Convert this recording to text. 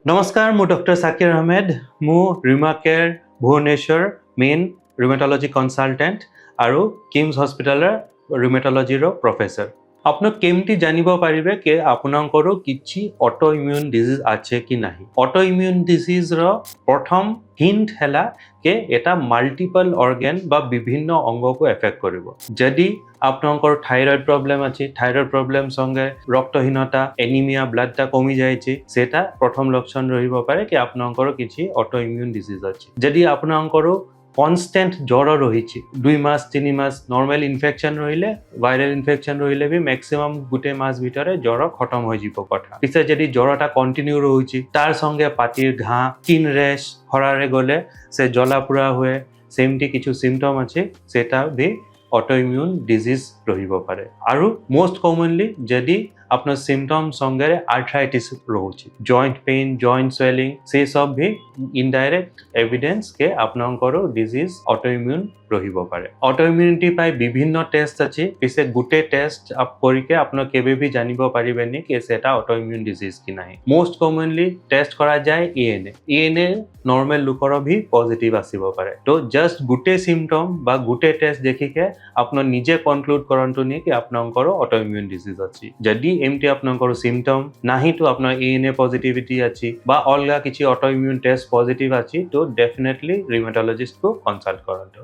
নমস্কাৰ, ମୁଁ ডক্টৰ সাকিৰ আহমেদ। ମୁଁ Rheuma Care Bhubaneswar main rheumatology consultant আৰু কিমছ হস্পিটালৰ ৰিমেটলজিৰ প্রফেসর। আপনার কেমতি জানিব পারিবে কে আপনার কিছু অটো ইমিউন ডিজিজ আছে কি নাহি। অটো ইমিউন ডিজিজর প্রথম হিন্ট হেলা কে এটা মাল্টিপল অর্গান বা বিভিন্ন অঙ্গকো এফেক্ট করব। যদি আপনার থাইরয়েড প্রবলেম আছে, থাইরয়েড প্রবলেম সঙ্গে রক্তহীনতা, এনিমিয়া, ব্লাডটা কমি যাইছে, সেটা প্রথম লক্ষণ রহিব পারে কি আপনার কিছু অটো ইমিউন ডিজিজ আছে। যদি আপনার কনস্ট্যান্ট জ্বর রয়েছে 2 মাস 3 মাস, নর্মাল ইনফেকশন রহিলে, ভাইরাল ইনফেকশন রহিলে বি ম্যাক্সিমাম গোটে মাস ভিতরে জ্বর খতম হয়ে যাব কথা। পিছে যদি জ্বরটা কন্টিনিউ রয়েছে, তার সঙ্গে পাটির ঘা, স্কিন র্যাশ, খরারে গলে সে জ্বলা পোড়া হয়ে সেমটি কিছু সিমটম আছে, সেটা বি অটো ইমিউন ডিজিজ রহিব পারে। আর মোস্ট কমনলি যদি আপনার সিমটম সঙ্গে আর্থ্রাইটিস রয়েছে, জয়েন্ট পেইন, জয়েন্ট সোয়েলিং, সে সব ভি ইনডাইরেক্ট এভিডেন্স কে আপনার ডিজিজ অটো ইমিউন রহিব পারে। অটো ইমিউনিটি পাই বিভিন্ন টেস্ট আছে, পিছে গোটে টেস্ট করিকে আপনার কেবে ভি জানিব পারিবেনি কি সেটা অটো ইমিউন ডিজিজ কি নাই। মোস্ট কমনলি টেস্ট করা যায় ইএনএ। ইএনএ নর্মাল লোকৰ ভি পজিটিভ আসিব পারে। তো জাস্ট গোটে সিমটম বা গোটে টেস্ট দেখিকে আপনার নিজে কনক্লুড করন্তু নি কি আপনার অটো ইমিউন ডিজিজ আছে। যদি এমটি আপনার সিমটম নাহি তো আপনার ইএনএ পজিটিভিটি আছে বা অলগা কিছু অটো ইমিউন টেস্ট পজিটিভ আছে, তো ডেফিনেটলি রিমেটোলজিস্ট কো কনসাল্ট করন্তু।